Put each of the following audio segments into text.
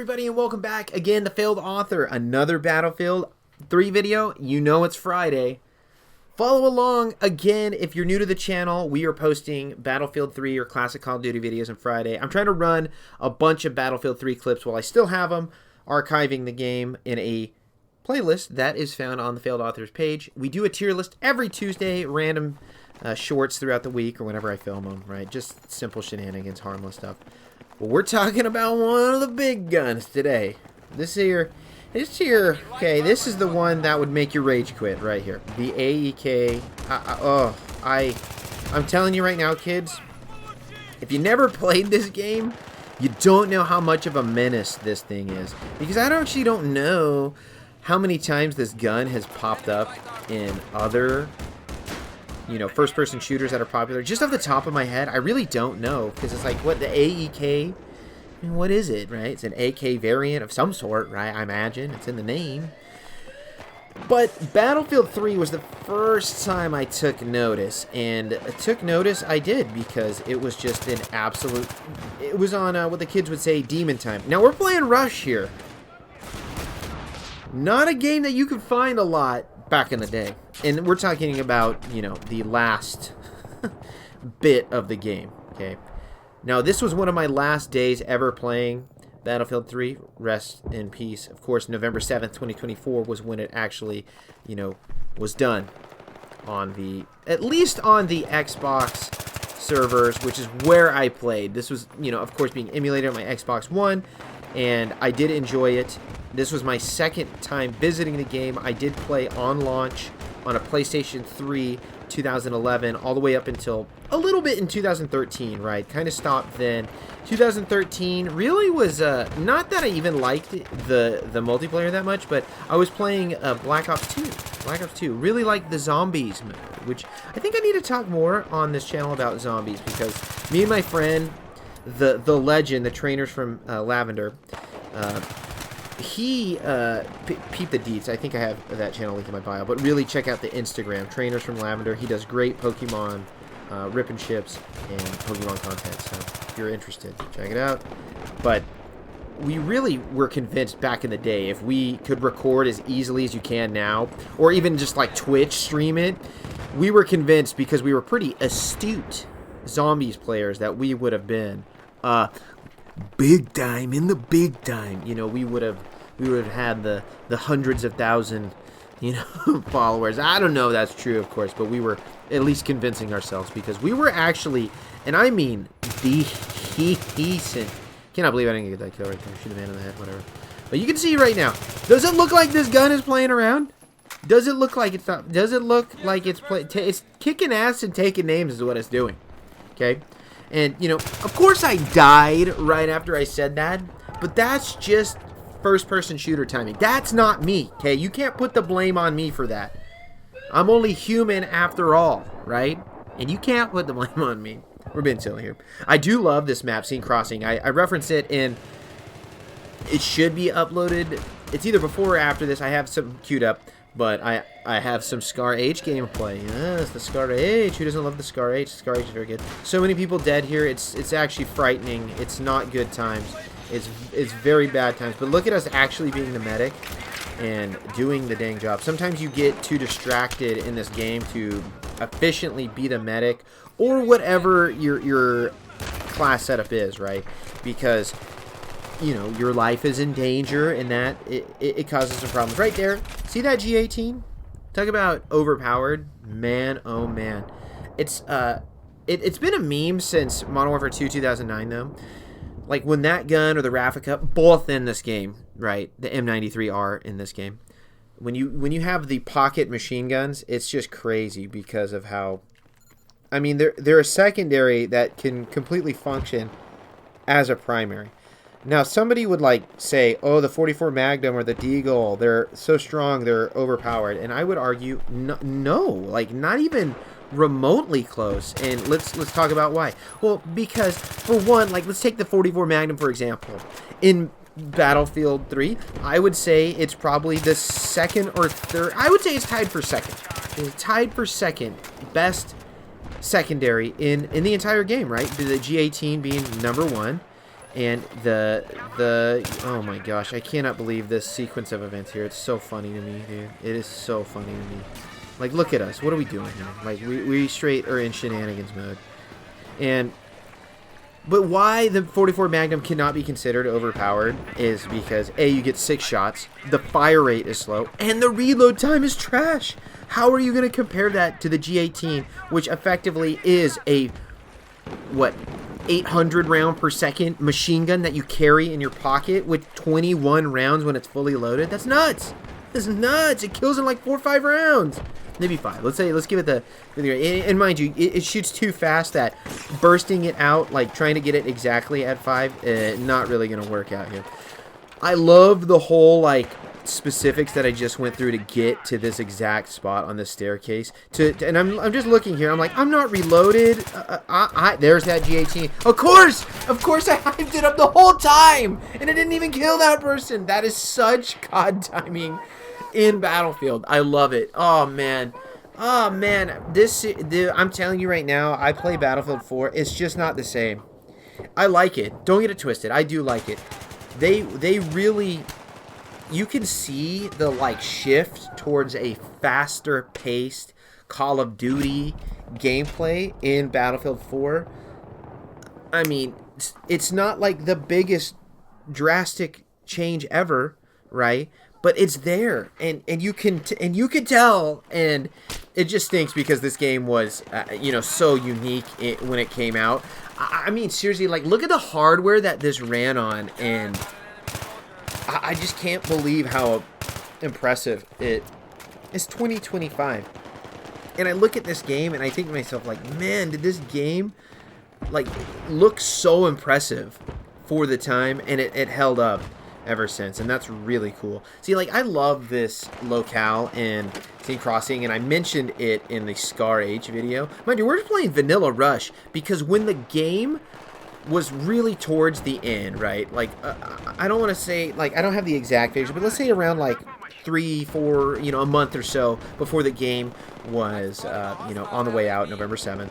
everybody, and welcome back again to Failed Author, another Battlefield 3 video. You know it's Friday. Follow along again if you're new to the channel. We are posting Battlefield 3 or classic Call of Duty videos on Friday. I'm trying to run a bunch of Battlefield 3 clips while I still have them, archiving the game in a playlist that is found on the Failed Authors page. We do a tier list every Tuesday, random shorts throughout the week or whenever I film them, right? Just simple shenanigans, harmless stuff. Well, we're talking about one of the big guns today. This here, okay, this is the one that would make your rage quit right here. The AEK, I'm telling you right now, kids, if you never played this game, you don't know how much of a menace this thing is. Because I actually don't know how many times this gun has popped up in other, you know, first-person shooters that are popular. Just off the top of my head, I really don't know, because it's like, what, the AEK? I mean, what is it, right? It's an AK variant of some sort, right? I imagine. It's in the name. But Battlefield 3 was the first time I took notice, and took notice I did, because it was just an absolute... It was on what the kids would say, demon time. Now, we're playing Rush here. Not a game that you could find a lot back in the day. And we're talking about, you know, the last bit of the game, okay? Now, this was one of my last days ever playing Battlefield 3. Rest in peace. Of course, November 7th, 2024 was when it actually, you know, was done on the, at least on the Xbox servers, which is where I played. This was, you know, of course, being emulated on my Xbox One, and I did enjoy it. This was my second time visiting the game. I did play on launch on a PlayStation 3 2011 all the way up until a little bit in 2013, right? Kind of stopped then. 2013 really was not that I even liked the multiplayer that much, but I was playing Black Ops 2. Black Ops 2. Really liked the zombies mode, which I think I need to talk more on this channel about zombies, because me and my friend, the legend, the trainers from Lavender, he peep the deets. I think I have that channel linked in my bio, but really check out the Instagram, Trainers from Lavender. He does great Pokemon rip and ships and Pokemon content, so if you're interested, check it out. But we really were convinced back in the day, if we could record as easily as you can now, or even just like Twitch stream it, we were convinced, because we were pretty astute zombies players, that we would have been big time, in the big time. You know, we would have had the hundreds of thousand, you know, followers. I don't know if that's true, of course, but we were at least convincing ourselves, because we were actually, and I mean decent. Cannot believe I didn't get that kill right there. Shoot a man in the head, whatever. But you can see right now, does it look like this gun is playing around? Does it look like it's not? Does it look like it's it's kicking ass and taking names is what it's doing. Okay? And, you know, of course I died right after I said that, but that's just first-person shooter timing. That's not me, okay? You can't put the blame on me for that. I'm only human after all, right? And you can't put the blame on me. We're being silly here. I do love this map, Scene Crossing. I reference it in... It should be uploaded. It's either before or after this. I have some queued up. But I have some Scar H gameplay. Yes, the Scar H. Who doesn't love the Scar H? Scar H is very good. So many people dead here. It's actually frightening. It's not good times. It's very bad times. But look at us actually being the medic and doing the dang job. Sometimes you get too distracted in this game to efficiently be the medic, or whatever your class setup is, right? Because, you know, your life is in danger, and that it causes some problems. Right there, see that G18? Talk about overpowered, man. Oh man, it's been a meme since Modern Warfare 2 2009 though. Like when that gun or the Raffica, both in this game, right? The M93 are in this game. When you have the pocket machine guns, it's just crazy because of how. I mean, they're a secondary that can completely function as a primary. Now, somebody would like say, oh, the 44 Magnum or the Deagle, they're so strong, they're overpowered. And I would argue, no, like not even remotely close. And let's talk about why. Well, because for one, like let's take the 44 Magnum, for example. In Battlefield 3, I would say it's probably the second or third. I would say it's tied for second. It's tied for second best secondary in the entire game, right? The G18 being number one. And oh my gosh, I cannot believe this sequence of events here. It's so funny to me, dude. It is so funny to me. Like, look at us. What are we doing here? Like, we straight are in shenanigans mode. But why the 44 Magnum cannot be considered overpowered is because, A, you get 6 shots, the fire rate is slow, and the reload time is trash. How are you going to compare that to the G18, which effectively is a, what, 800 round per second machine gun that you carry in your pocket with 21 rounds when it's fully loaded? That's nuts. That's nuts. It kills in like 4 or 5 rounds. Maybe 5. Let's give it the, and mind you, it shoots too fast that bursting it out, like trying to get it exactly at 5, not really going to work out here. I love the whole like specifics that I just went through to get to this exact spot on the staircase. And I'm just looking here. I'm like, I'm not reloaded. There's that G18. Of course I hyped it up the whole time, and it didn't even kill that person. That is such god timing in Battlefield. I love it. Oh man. I'm telling you right now, I play Battlefield 4. It's just not the same. I like it. Don't get it twisted. I do like it. They really, you can see the like shift towards a faster paced Call of Duty gameplay in Battlefield 4. I mean, it's not like the biggest drastic change ever, right? But it's there, and you can tell, and it just stinks because this game was so unique when it came out. I mean, seriously, like, look at the hardware that this ran on, and I just can't believe how impressive it is. 2025, and I look at this game and I think to myself, like, man, did this game like look so impressive for the time, and it held up ever since, and that's really cool. See, like, I love this locale in St. Crossing, and I mentioned it in the Scar Age video. Mind you, we're just playing Vanilla Rush because when the game was really towards the end, right? Like, I don't want to say, like, I don't have the exact figure, but let's say around like 3-4, a month or so before the game was, on the way out, November 7th.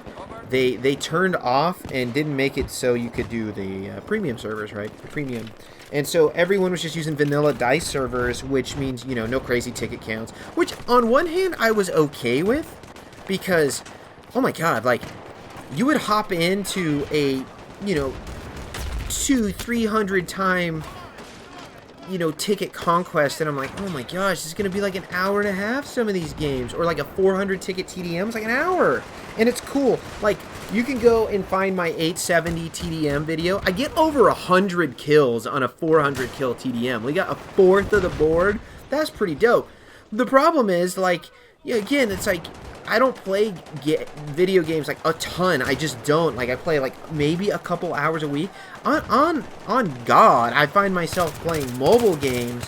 They turned off and didn't make it so you could do the premium servers, right? Premium. And so everyone was just using vanilla dice servers, which means, no crazy ticket counts. Which, on one hand, I was okay with. Because, oh my god, like, you would hop into a, 200-300 time, ticket conquest. And I'm like, oh my gosh, this is going to be like an hour and a half, some of these games. Or like a 400 ticket TDM. It's like an hour. And it's cool. Like, you can go and find my 870 TDM video. I get over 100 kills on a 400 kill TDM. We got a fourth of the board. That's pretty dope. The problem is, like, again, it's like, I don't play video games like a ton. I just don't. Like, I play like maybe a couple hours a week. On God, I find myself playing mobile games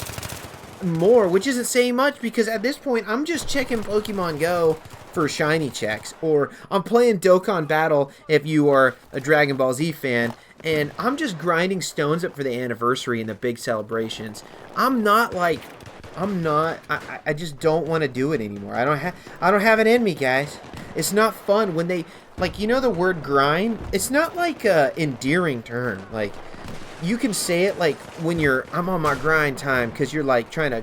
more, which isn't saying much because at this point, I'm just checking Pokemon Go for shiny checks, or I'm playing Dokkan Battle if you are a Dragon Ball Z fan, and I'm just grinding stones up for the anniversary and the big celebrations. I just don't want to do it anymore. I don't have it in me, guys. It's not fun when they, like, the word grind, it's not like a endearing term. Like, you can say it like when I'm on my grind time because you're like trying to,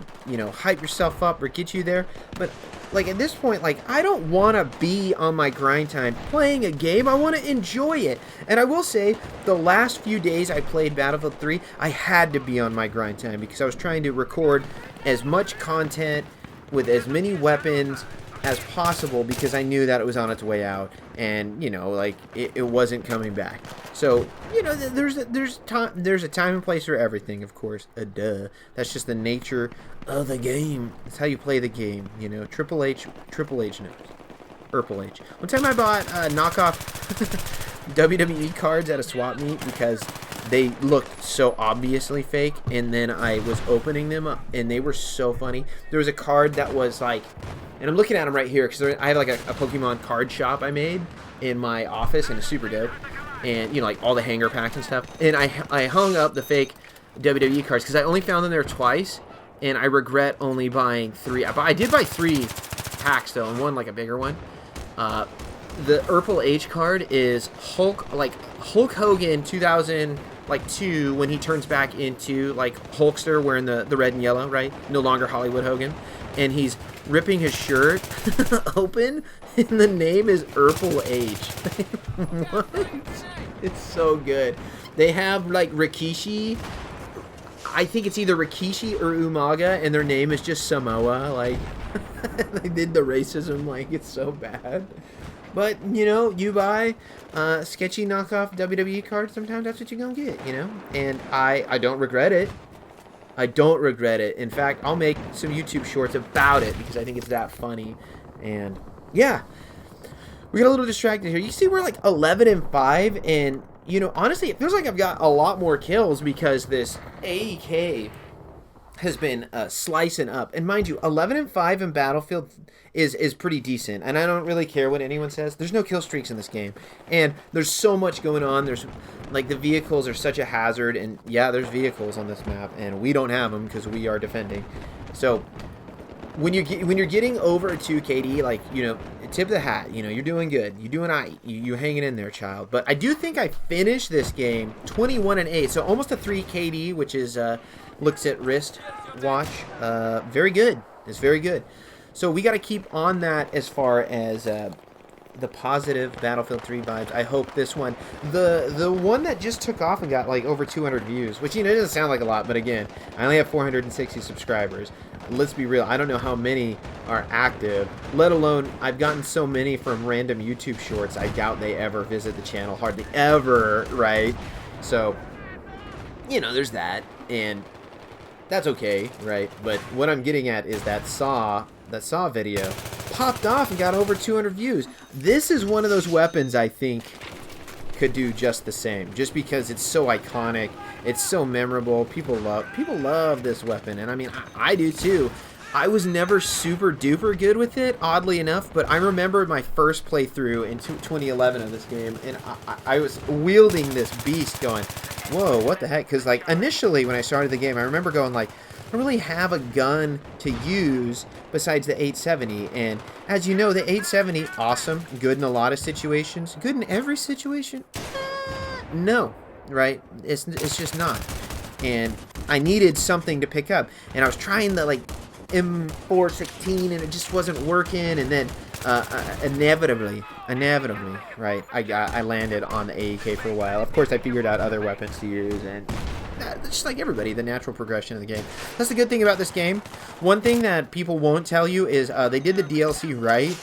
hype yourself up or get you there, but like, at this point, like, I don't want to be on my grind time playing a game. I want to enjoy it. And I will say, the last few days I played Battlefield 3, I had to be on my grind time because I was trying to record as much content with as many weapons as possible because I knew that it was on its way out and, like, it wasn't coming back. So, there's a time and place for everything, of course. Duh. That's just the nature of the game. That's how you play the game, Triple H knows. Purple H. One time I bought knockoff WWE cards at a swap meet because they looked so obviously fake, and then I was opening them up, and they were so funny. There was a card that was like, and I'm looking at them right here because I have like a Pokemon card shop I made in my office, and it's super dope. And, like all the hanger packs and stuff. And I hung up the fake WWE cards because I only found them there twice, and I regret only buying 3. I did buy 3 packs though, and one like a bigger one. The Purple H card is Hulk, like Hulk Hogan 2002 when he turns back into like Hulkster wearing the red and yellow, right? No longer Hollywood Hogan. And he's ripping his shirt open and the name is Urple H. What? It's so good. They have like Rikishi. I think it's either Rikishi or Umaga and their name is just Samoa. Like they did the racism, like it's so bad. But, you know, you buy sketchy knockoff WWE cards, sometimes that's what you're going to get, you know? And I don't regret it. I don't regret it. In fact, I'll make some YouTube shorts about it because I think it's that funny. And, yeah. We got a little distracted here. You see we're like 11-5, and, you know, honestly, it feels like I've got a lot more kills because this AEK has been slicing up. And mind you, 11-5 in Battlefield is pretty decent. And I don't really care what anyone says. There's no kill streaks in this game. And there's so much going on. There's, like, the vehicles are such a hazard. And, yeah, there's vehicles on this map. And we don't have them because we are defending. So, when you're getting over a 2 KD, like, you know, tip of the hat. You know, you're doing good. You're doing all right. You're hanging in there, child. But I do think I finished this game 21-8. So, almost a 3 KD, which is... looks at wrist watch. Very good. It's very good. So we got to keep on that as far as the positive Battlefield 3 vibes. I hope this one, the one that just took off and got like over 200 views, which, you know, it doesn't sound like a lot, but again, I only have 460 subscribers. Let's be real. I don't know how many are active, let alone I've gotten so many from random YouTube shorts. I doubt they ever visit the channel. Hardly ever, right? So, you know, there's that. And that's okay, right? But what I'm getting at is that Saw video popped off and got over 200 views. This is one of those weapons I think could do just the same, just because it's so iconic, it's so memorable. People love this weapon, and I mean, I do too. I was never super duper good with it, oddly enough, but I remember my first playthrough in 2011 of this game, and I was wielding this beast going, whoa, what the heck? Because, like, initially when I started the game, I remember going, like, I don't really have a gun to use besides the 870, and as you know, the 870, awesome, good in a lot of situations, good in every situation? No, right? It's just not. And I needed something to pick up, and I was trying the, like, M416, and it just wasn't working, and then inevitably, right, I landed on the AEK for a while. Of course, I figured out other weapons to use, and just like everybody, the natural progression of the game. That's the good thing about this game. One thing that people won't tell you is they did the DLC right.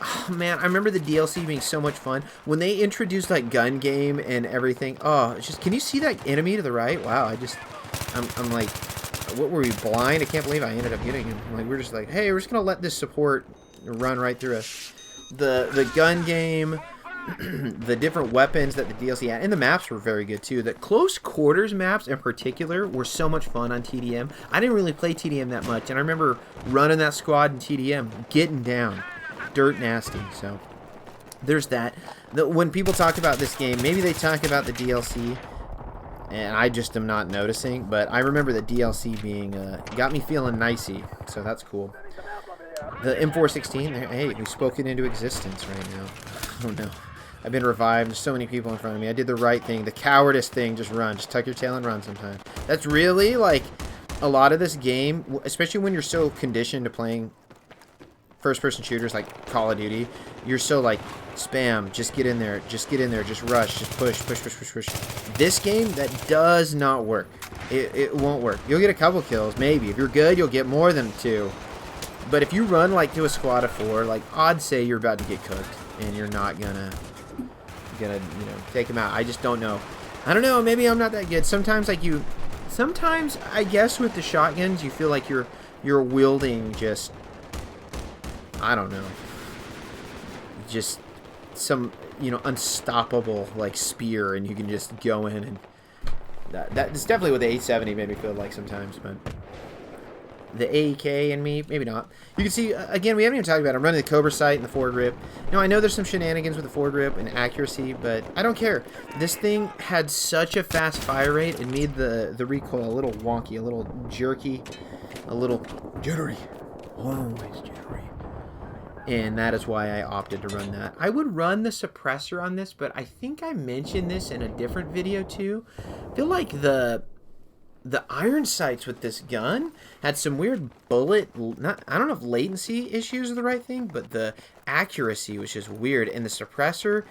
Oh man, I remember the DLC being so much fun when they introduced like gun game and everything. Oh, it's just, can you see that enemy to the right? Wow, I'm like, what were we, blind? I can't believe I ended up getting him. Like, we're just like, hey, we're just gonna let this support run right through us. The gun game, the different weapons that the DLC had, and the maps were very good too. The close quarters maps in particular were so much fun on TDM. I didn't really play TDM that much, and I remember running that squad in TDM, getting down, dirt nasty. So there's that. When people talk about this game, maybe they talk about the DLC, and I just am not noticing, but I remember the DLC being, got me feeling nicey, so that's cool. The M416, hey, we spoke it into existence right now. Oh no. I've been revived. There's so many people in front of me. I did the right thing. The cowardice thing, just run. Just tuck your tail and run sometimes. That's really, like, a lot of this game, especially when you're so conditioned to playing first-person shooters like Call of Duty, you're so, like, spam, just get in there, just rush, just push. This game, that does not work. It won't work. You'll get a couple kills, maybe. If you're good, you'll get more than 2. But if you run, like, to a squad of 4, like, I'd say you're about to get cooked, and you're not gonna you know, take them out. I just don't know. I don't know, maybe I'm not that good. Sometimes, like, sometimes, I guess, with the shotguns, you feel like you're wielding just, I don't know, just some, you know, unstoppable, like, spear, and you can just go in, and that's definitely what the 870 made me feel like sometimes, but the AEK and me, maybe not. You can see, again, we haven't even talked about it. I'm running the Cobra sight and the forward grip. Now, I know there's some shenanigans with the forward grip and accuracy, but I don't care. This thing had such a fast fire rate, it made the recoil a little wonky, a little jerky, a little jittery. Always jittery. and that is why I opted to run that. I would run the suppressor on this, but I think I mentioned this in a different video too. I feel like the iron sights with this gun had some weird bullet, I don't know if latency issues are the right thing, but the accuracy was just weird, and the suppressor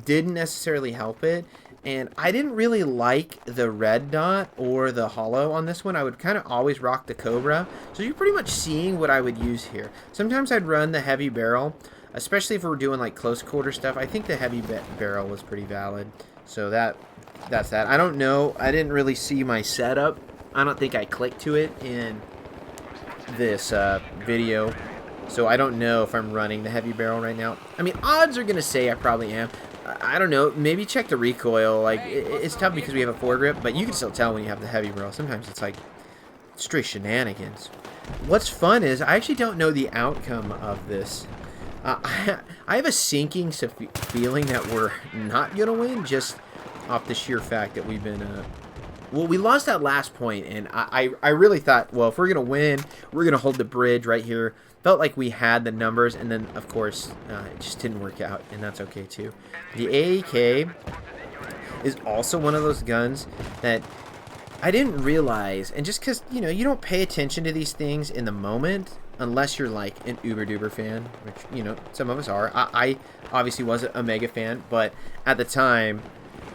didn't necessarily help it. And I didn't really like the red dot or the hollow on this one. I would kind of always rock the Cobra. So you're pretty much seeing what I would use here. Sometimes I'd run the heavy barrel, especially if we're doing like close quarter stuff. I think the heavy barrel was pretty valid. So that's that. I don't know. I didn't really see my setup. I don't think I clicked to it in this video. So I don't know if I'm running the heavy barrel right now. I mean, odds are going to say I probably am. I don't know. Maybe check the recoil. Like, it's tough because we have a foregrip, but you can still tell when you have the heavy barrel. Sometimes it's like straight shenanigans. What's fun is I actually don't know the outcome of this. I have a sinking feeling that we're not going to win just off the sheer fact that we've been... well, we lost that last point, and I really thought, well, if we're going to win, we're going to hold the bridge right here. Felt like we had the numbers, and then, of course, it just didn't work out, and that's okay, too. The AEK is also one of those guns that I didn't realize, and just because, you know, you don't pay attention to these things in the moment, unless you're, like, an uber-duper fan, which, you know, some of us are. I obviously wasn't a mega fan, but at the time,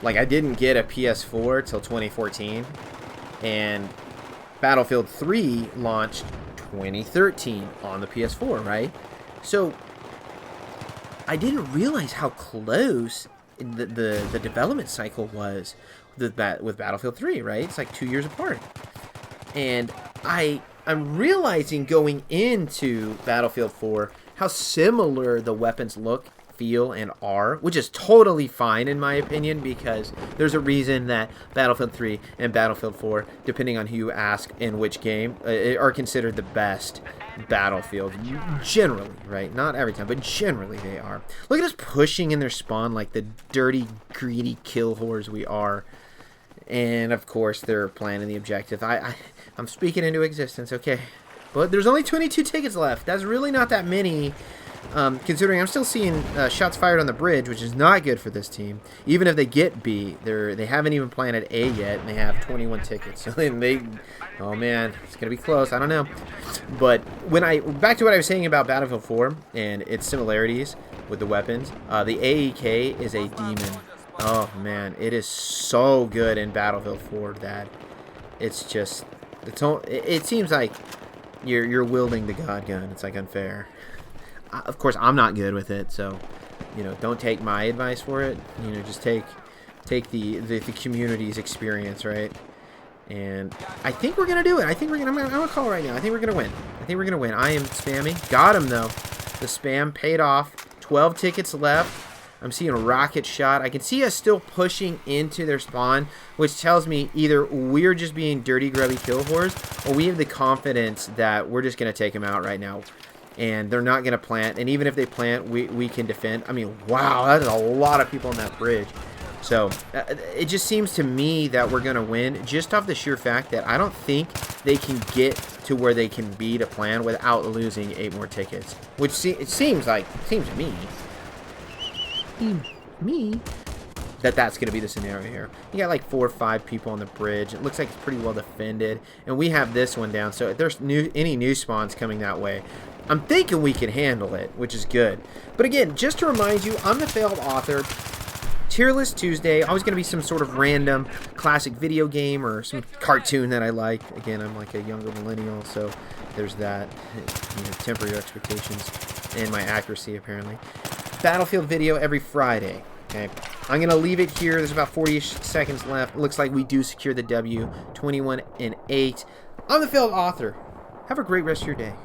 like, I didn't get a PS4 till 2014, and Battlefield 3 launched 2013 on the PS4, right? So I didn't realize how close the development cycle was with Battlefield 3, right? It's like 2 years apart. And I'm realizing going into Battlefield 4 how similar the weapons look, feel, and are, which is totally fine in my opinion, because there's a reason that Battlefield 3 and Battlefield 4, depending on who you ask in which game, are considered the best Battlefield generally, right? Not every time, but generally they are. Look at us pushing in their spawn like the dirty, greedy kill whores we are. And of course they're planning the objective. I'm speaking into existence, okay? But there's only 22 tickets left. That's really not that many. Considering I'm still seeing shots fired on the bridge, which is not good for this team. Even if they get B, they haven't even planted A yet, and they have 21 tickets. So oh man, it's gonna be close. I don't know. But back to what I was saying about Battlefield 4 and its similarities with the weapons, the AEK is a demon. Oh man, it is so good in Battlefield 4 that it's just it seems like you're wielding the God gun. It's like unfair. Of course, I'm not good with it, so, you know, don't take my advice for it. You know, just take the community's experience, right? And I think we're gonna do it. I think I'm gonna call right now. I think we're gonna win. I am spamming. Got him though. The spam paid off. 12 tickets left. I'm seeing a rocket shot. I can see us still pushing into their spawn, which tells me either we're just being dirty, grubby kill whores, or we have the confidence that we're just gonna take them out right now. And they're not going to plant. And even if they plant, we can defend. I mean, wow, that is a lot of people on that bridge. So it just seems to me that we're going to win just off the sheer fact that I don't think they can get to where they can be to plan without losing 8 more tickets. Which it seems to me that's going to be the scenario here. You got like 4 or 5 people on the bridge. It looks like it's pretty well defended. And we have this one down. So if there's any new spawns coming that way, I'm thinking we can handle it, which is good. But again, just to remind you, I'm the failed author. Tier List Tuesday, always going to be some sort of random classic video game or some cartoon that I like. Again, I'm like a younger millennial, so there's that. You know, temper your expectations and my accuracy, apparently. Battlefield video every Friday. Okay, I'm going to leave it here. There's about 40-ish seconds left. It looks like we do secure the W, 21-8. I'm the failed author. Have a great rest of your day.